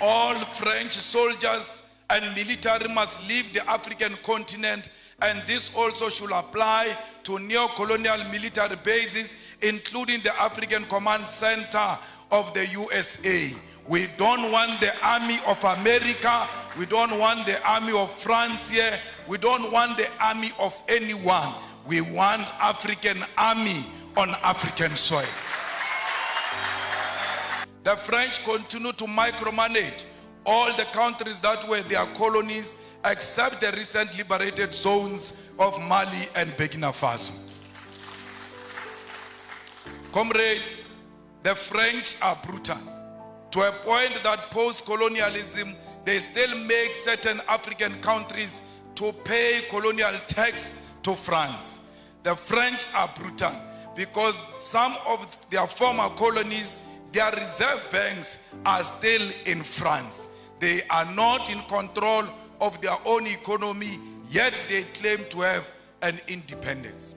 All French soldiers and military must leave the African continent, and this also should apply to neo-colonial military bases, including the African Command Center of the USA. We don't want the army of America. We don't want the army of France here. We don't want the army of anyone. We want African army on African soil. The French continue to micromanage all the countries that were their colonies, except the recent liberated zones of Mali and Burkina Faso. Comrades, the French are brutal, to a point that post-colonialism, they still make certain African countries to pay colonial tax to France. The French are brutal because some of their former colonies, their reserve banks are still in France. They are not in control of their own economy, yet they claim to have an independence.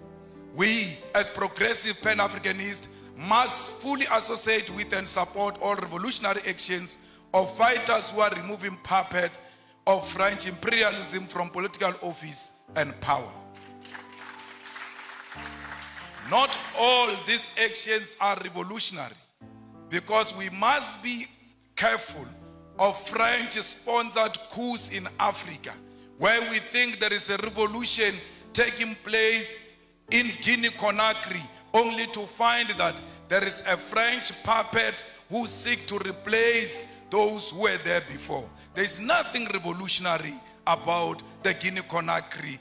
We, as progressive Pan-Africanists, must fully associate with and support all revolutionary actions of fighters who are removing puppets of French imperialism from political office and power. Not all these actions are revolutionary, because we must be careful of French-sponsored coups in Africa, where we think there is a revolution taking place in Guinea-Conakry, only to find that there is a French puppet who seeks to replace those who were there before. There is nothing revolutionary about the Guinea-Conakry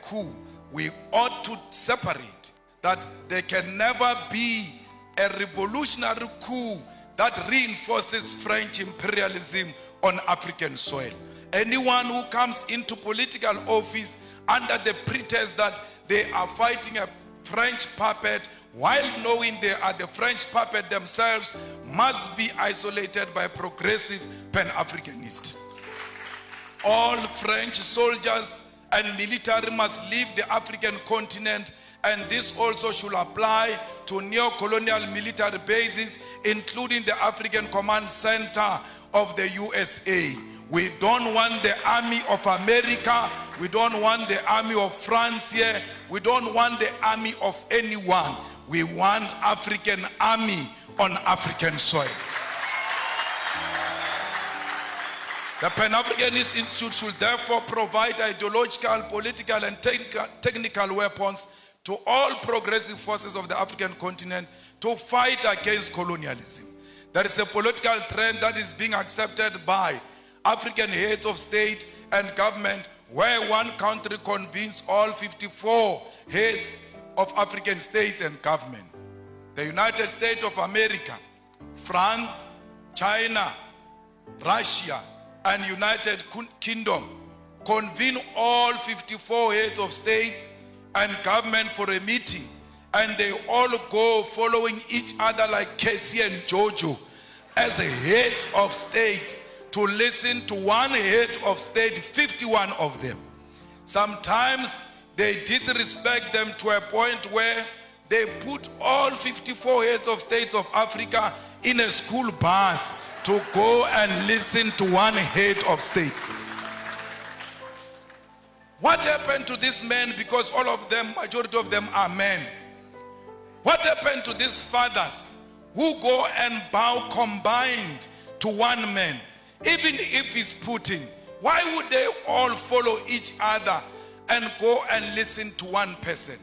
coup. We ought to separate that there can never be a revolutionary coup that reinforces French imperialism on African soil. Anyone who comes into political office under the pretext that they are fighting a French puppet, while knowing they are the French puppet themselves, must be isolated by progressive Pan-Africanists. All French soldiers and military must leave the African continent, and this also should apply to neo-colonial military bases, including the African Command Center of the USA. We don't want the army of America. We don't want the army of France here. We don't want the army of anyone. We want African army on African soil. The Pan-Africanist Institute should therefore provide ideological, political, and technical weapons to all progressive forces of the African continent to fight against colonialism. There is a political trend that is being accepted by African heads of state and government, where one country convenes all 54 heads of African states and government. The United States of America, France, China, Russia, and United Kingdom convene all 54 heads of states and government for a meeting, and they all go following each other like Casey and Jojo as a heads of states to listen to one head of state, 51 of them. Sometimes they disrespect them to a point where they put all 54 heads of states of Africa in a school bus to go and listen to one head of state. What happened to these men? Because all of them, majority of them are men. What happened to these fathers who go and bow combined to one man? Even if he's Putin, why would they all follow each other and go and listen to one person?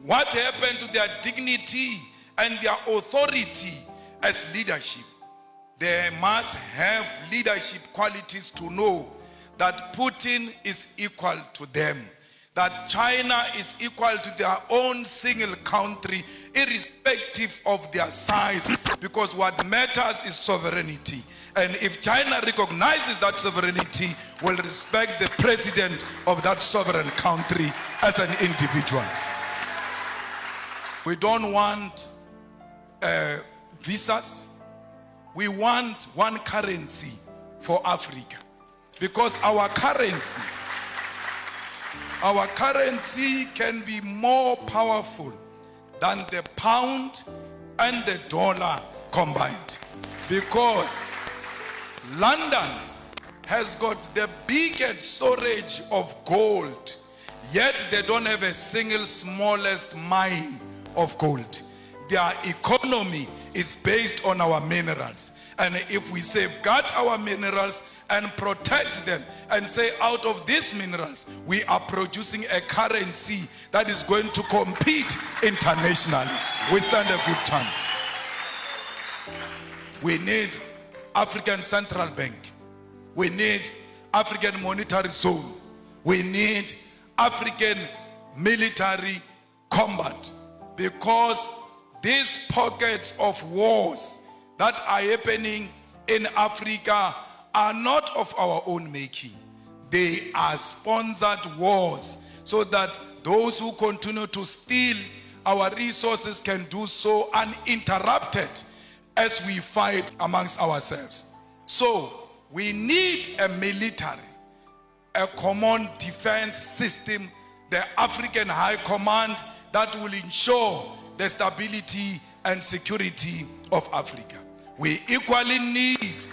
What happened to their dignity and their authority as leadership? They must have leadership qualities to know that Putin is equal to them, that China is equal to their own single country, irrespective of their size, because what matters is sovereignty. And if China recognizes that sovereignty, will respect the president of that sovereign country as an individual. We don't want visas. We want one currency for Africa, because our currency can be more powerful than the pound and the dollar combined. Because London has got the biggest storage of gold, yet they don't have a single smallest mine of gold. Their economy is based on our minerals. And if we safeguard our minerals and protect them and say out of these minerals, we are producing a currency that is going to compete internationally, we stand a good chance. We need African Central Bank. We need African Monetary Zone. We need African military combat, because these pockets of wars that are happening in Africa are not of our own making. They are sponsored wars so that those who continue to steal our resources can do so uninterrupted as we fight amongst ourselves. So we need a military, a common defense system, the African High Command that will ensure the stability and security of Africa. We equally need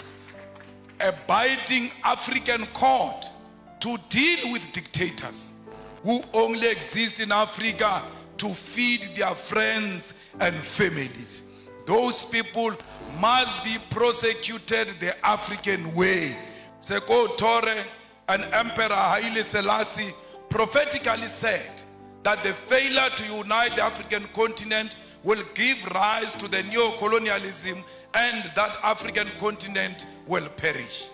a binding African court to deal with dictators who only exist in Africa to feed their friends and families. Those people must be prosecuted the African way. Seko Tore and Emperor Haile Selassie prophetically said that the failure to unite the African continent will give rise to the neo-colonialism, and that African continent will perish.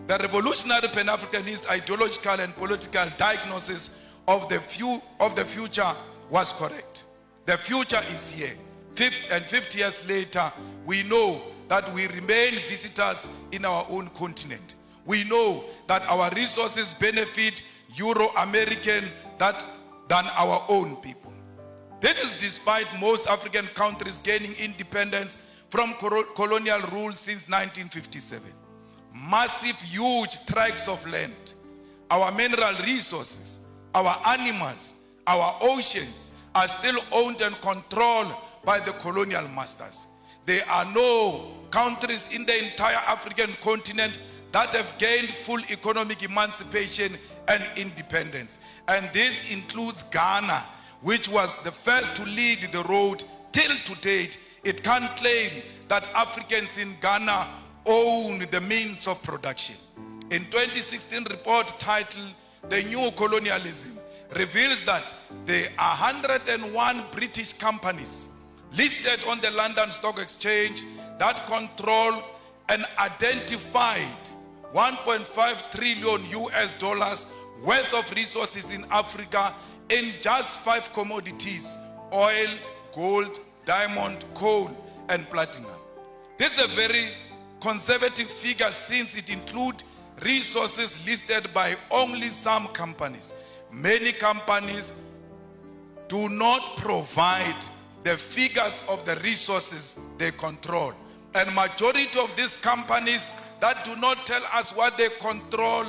The revolutionary Pan-Africanist ideological and political diagnosis of the future was correct. The future is here. 50 years later, we know that we remain visitors in our own continent. We know that our resources benefit Euro-American than our own people. This is despite most African countries gaining independence from colonial rule since 1957. Massive, huge tracts of land, our mineral resources, our animals, our oceans are still owned and controlled by the colonial masters. There are no countries in the entire African continent that have gained full economic emancipation and independence. And this includes Ghana, which was the first to lead the road. Till to date, it can't claim that Africans in Ghana own the means of production. In 2016 report titled The New Colonialism reveals that there are 101 British companies listed on the London Stock Exchange that control an identified 1.5 trillion US dollars worth of resources in Africa in just 5 commodities: oil, gold, diamond, coal, and platinum. This is a very conservative figure, since it includes resources listed by only some companies. Many companies do not provide the figures of the resources they control. And majority of these companies that do not tell us what they control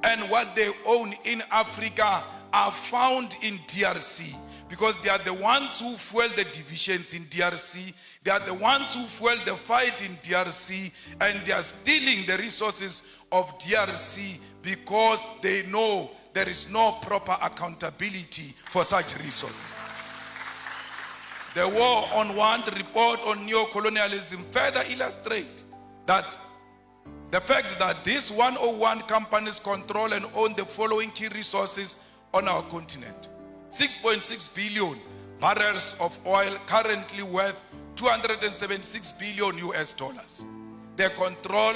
and what they own in Africa are found in DRC, because they are the ones who fuel the divisions in DRC. They are the ones who fuel the fight in DRC, and they are stealing the resources of DRC because they know there is no proper accountability for such resources. The War on Want report on neo-colonialism further illustrates that the fact that these 101 companies control and own the following key resources on our continent: 6.6 billion barrels of oil, currently worth 276 billion US dollars. They control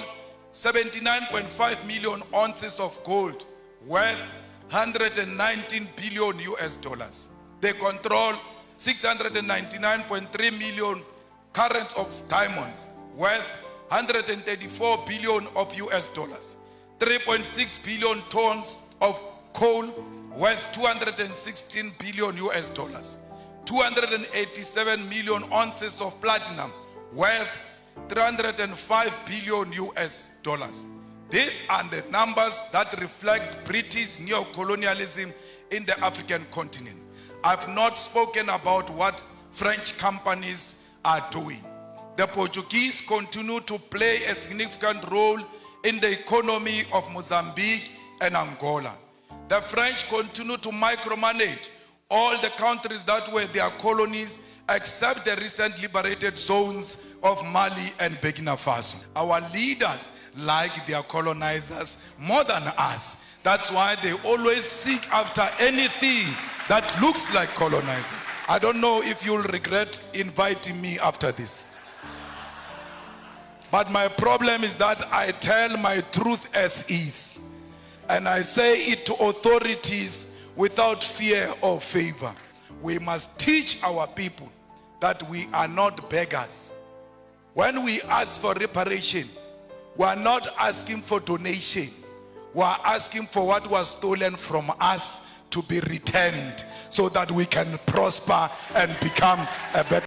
79.5 million ounces of gold, worth 119 billion US dollars. They control 699.3 million carats of diamonds, worth 134 billion of US dollars. 3.6 billion tons of coal, worth 216 billion US dollars. 287 million ounces of platinum, worth 305 billion US dollars. These are the numbers that reflect British neo-colonialism in the African continent. I've not spoken about what French companies are doing. The Portuguese continue to play a significant role in the economy of Mozambique and Angola. The French continue to micromanage all the countries that were their colonies, except the recent liberated zones of Mali and Burkina Faso. Our leaders like their colonizers more than us. That's why they always seek after anything that looks like colonizers. I don't know if you'll regret inviting me after this. But my problem is that I tell my truth as is. And I say it to authorities without fear or favor. We must teach our people that we are not beggars. When we ask for reparation, we are not asking for donation. We are asking for what was stolen from us to be returned so that we can prosper and become a better